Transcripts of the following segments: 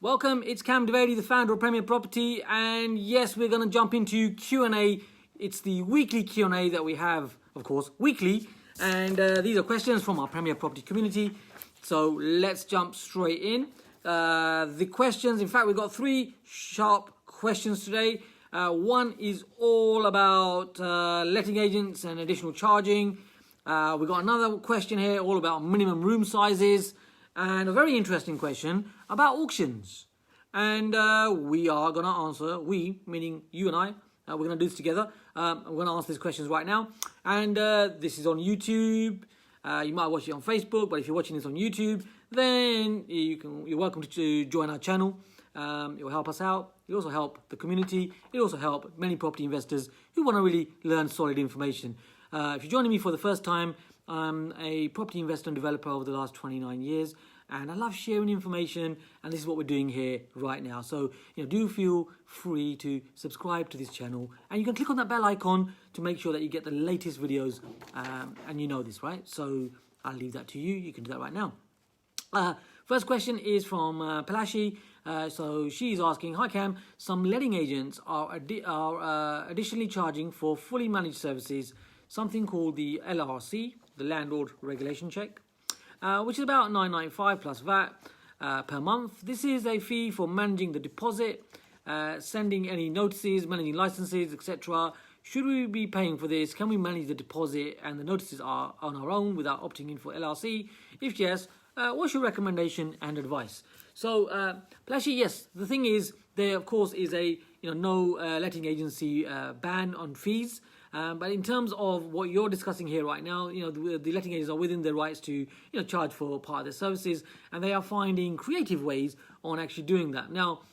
Welcome, it's Kam Dovedi, the founder of Premier Property, and yes, we're going to jump into Q&A. It's the weekly Q&A that we have, of course, weekly, and these are questions from our Premier Property community. So let's jump straight in. The questions, in fact, we've got three sharp questions today. One is all about letting agents and additional charging. We've got another question here all about minimum room sizes. And a very interesting question about auctions. And we are going to answer, we, meaning you and I, we're going to do this together. I'm going to answer these questions right now. And this is on YouTube. You might watch it on Facebook, but if you're watching this on YouTube, then you're welcome to join our channel. It will help us out. It will also help the community. It will also help many property investors who want to really learn solid information. If you're joining me for the first time, I'm a property investor and developer over the last 29 years, and I love sharing information, and this is what we're doing here right now. So, do feel free to subscribe to this channel, and you can click on that bell icon to make sure that you get the latest videos, and you know this, right? So I'll leave that to you. You can do that right now. First question is from Palashi. So she's asking, hi Cam, some letting agents are additionally charging for fully managed services, something called the LRC, the Landlord Regulation Check, which is about $9.95 plus VAT per month. This is a fee for managing the deposit, sending any notices, managing licenses, etc. Should we be paying for this? Can we manage the deposit and the notices are on our own without opting in for LRC? If yes, what's your recommendation and advice? So, Palashi, yes, the thing is, there of course is a no letting agency ban on fees. But in terms of what you're discussing here right now, the letting agents are within their rights to charge for part of their services, and they are finding creative ways on actually doing that. Now,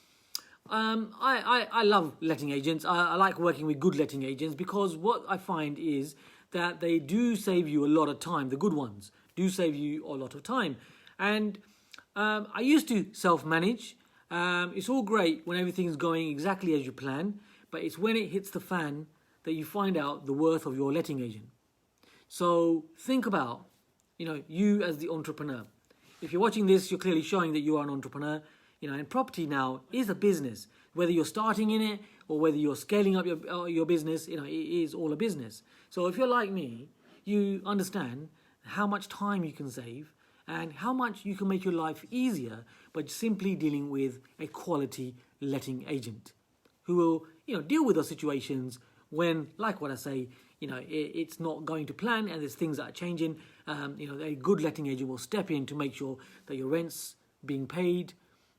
I love letting agents. I like working with good letting agents because what I find is that they do save you a lot of time. The good ones do save you a lot of time. And I used to self-manage. It's all great when everything's going exactly as you plan, but it's when it hits the fan that you find out the worth of your letting agent. So think about, you as the entrepreneur. If you're watching this, you're clearly showing that you are an entrepreneur. And property now is a business. Whether you're starting in it or whether you're scaling up your business, it is all a business. So if you're like me, you understand how much time you can save and how much you can make your life easier by simply dealing with a quality letting agent who will, deal with those situations when, like what I say, it's not going to plan and there's things that are changing. A good letting agent will step in to make sure that your rent's being paid,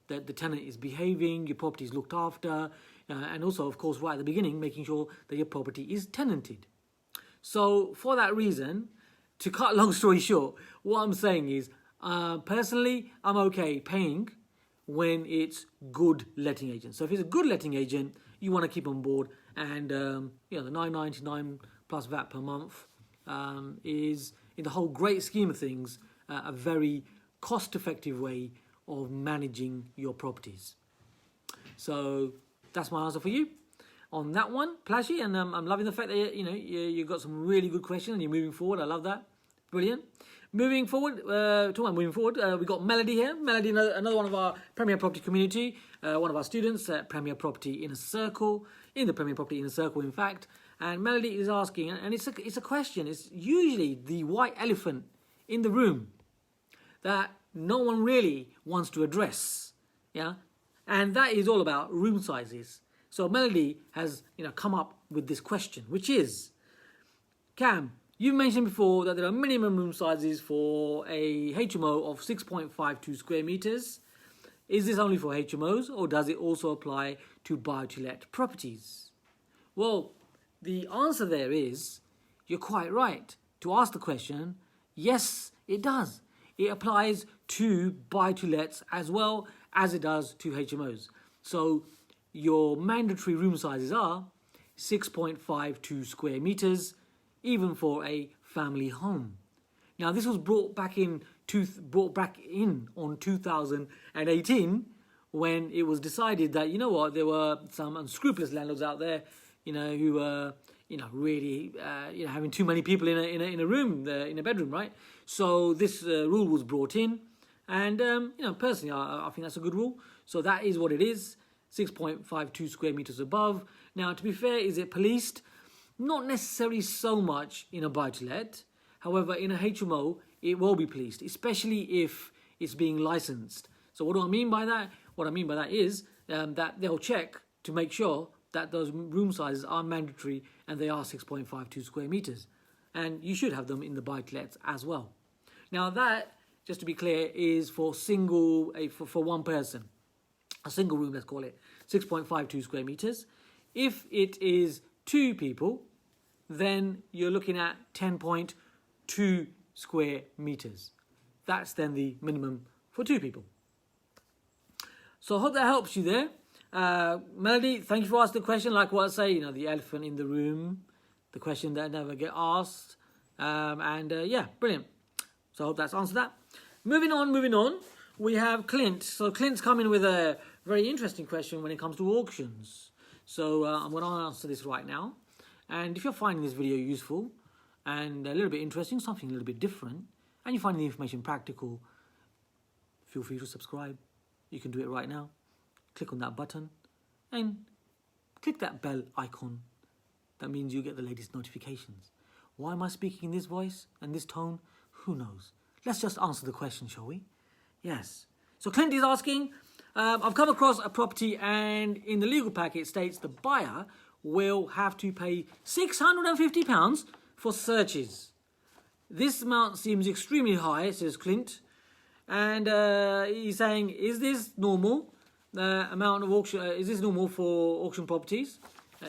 that the tenant is behaving, your property is looked after, and also, of course, right at the beginning, making sure that your property is tenanted. So for that reason, to cut a long story short, what I'm saying is, personally, I'm okay paying when it's good letting agents. So if it's a good letting agent, you want to keep on board, and the $9.99 plus VAT per month is, in the whole great scheme of things, a very cost-effective way of managing your properties. So that's my answer for you on that one, Plashy, and I'm loving the fact that you got some really good questions and you're moving forward. I love that. Brilliant. Moving forward, we've got Melody here. Melody, another one of our Premier Property community, one of our students at Premier Property Inner Circle, in the Premier Property Inner Circle, in fact. And Melody is asking, and it's a question. It's usually the white elephant in the room that no one really wants to address, yeah, and that is all about room sizes. So Melody has come up with this question, which is, Cam, you mentioned before that there are minimum room sizes for a HMO of 6.52 square meters. Is this only for HMOs or does it also apply to buy-to-let properties? Well, the answer there is, you're quite right to ask the question. Yes, it does. It applies to buy-to-lets as well as it does to HMOs. So your mandatory room sizes are 6.52 square meters, even for a family home. Now, this was brought back in on 2018 when it was decided that, there were some unscrupulous landlords out there, who were, really, having too many people in a room, in a bedroom, right? So this rule was brought in, And, personally, I think that's a good rule. So that is what it is, 6.52 square meters above. Now, to be fair, is it policed? Not necessarily so much in a buy-to-let. However, in a HMO, it will be policed, especially if it's being licensed. So what do I mean by that? What I mean by that is that they'll check to make sure that those room sizes are mandatory and they are 6.52 square meters. And you should have them in the buy-to-lets as well. Now that, just to be clear, is for for one person. A single room, let's call it, 6.52 square meters. If it is 2 people, then you're looking at 10.2 square meters. That's then the minimum for 2 people. So I hope that helps you there. Melody, thank you for asking the question. Like what I say, the elephant in the room, the question that never get asked. Brilliant. So I hope that's answered that. Moving on. We have Clint. So Clint's coming with a very interesting question when it comes to auctions. So I'm going to answer this right now. And if you're finding this video useful and a little bit interesting, something a little bit different, and you find the information practical, feel free to subscribe. You can do it right now. Click on that button and click that bell icon. That means you get the latest notifications. Why am I speaking in this voice and this tone? Who knows? Let's just answer the question, shall we? Yes. So Clint is asking, I've come across a property and in the legal pack it states the buyer will have to pay £650 for searches. This amount seems extremely high, says Clint. And he's saying, is this normal? Amount of auction? Is this normal for auction properties?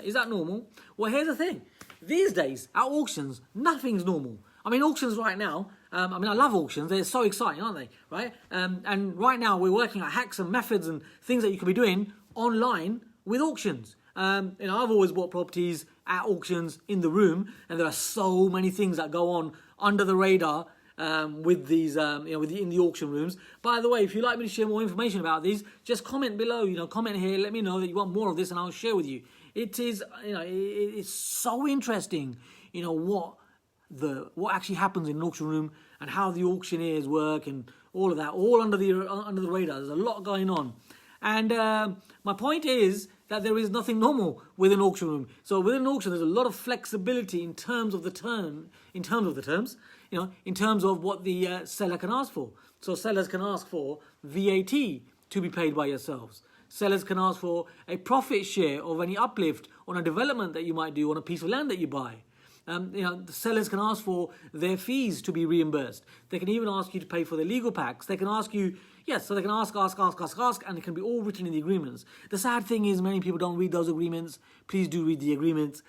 Is that normal? Well, here's the thing. These days, at auctions, nothing's normal. I mean, auctions right now, I love auctions. They're so exciting, aren't they? Right? And right now, we're working at hacks and methods and things that you can be doing online with auctions. I've always bought properties at auctions in the room, and there are so many things that go on under the radar with these, in the auction rooms. By the way, if you'd like me to share more information about these, just comment below. Comment here. Let me know that you want more of this, and I'll share with you. It is, it's so interesting. What actually happens in an auction room and how the auctioneers work and all of that, all under the radar. There's a lot going on, and my point is that there is nothing normal with an auction room. So within an auction, there's a lot of flexibility in terms of the terms, in terms of what the seller can ask for. So sellers can ask for VAT to be paid by yourselves. Sellers can ask for a profit share of any uplift on a development that you might do on a piece of land that you buy. The sellers can ask for their fees to be reimbursed. They can even ask you to pay for the legal packs. They can ask you, so they can ask, and it can be all written in the agreements. The sad thing is many people don't read those agreements. Please do read the agreements.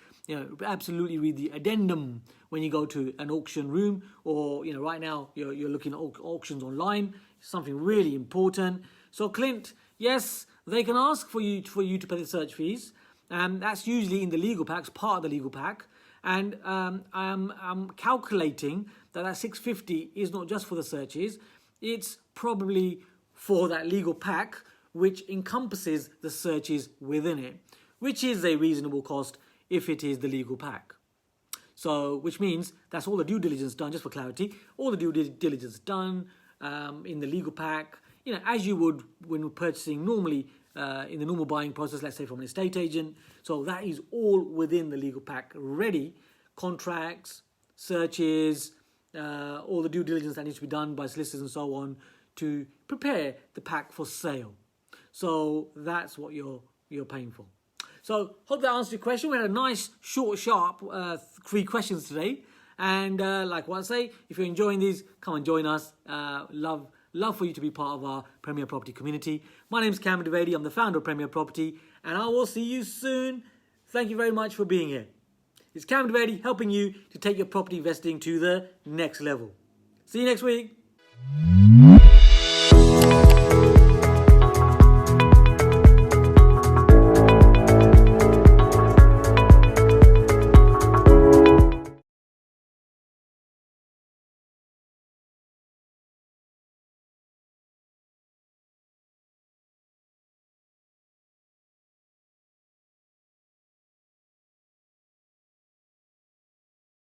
Absolutely read the addendum when you go to an auction room, or right now you're looking at auctions online. Something really important. So Clint, yes, they can ask for you to pay the search fees. That's usually in the legal packs, part of the legal pack. And I'm calculating that £650 is not just for the searches. It's probably for that legal pack, which encompasses the searches within it, which is a reasonable cost if it is the legal pack. So, which means that's all the due diligence done, just for clarity, all the due diligence done in the legal pack, as you would when purchasing normally in the normal buying process, let's say from an estate agent. So that is all within the legal pack ready. Contracts, searches, all the due diligence that needs to be done by solicitors and so on to prepare the pack for sale. So that's what you're paying for. So hope that answers your question. We had a nice, short, sharp 3 questions today. And like what I say, if you're enjoying these, come and join us. Love for you to be part of our Premier Property community. My name is Kam Dovedi. I'm the founder of Premier Property, and I will see you soon. Thank you very much for being here. It's Kam Dovedi helping you to take your property investing to the next level. See you next week.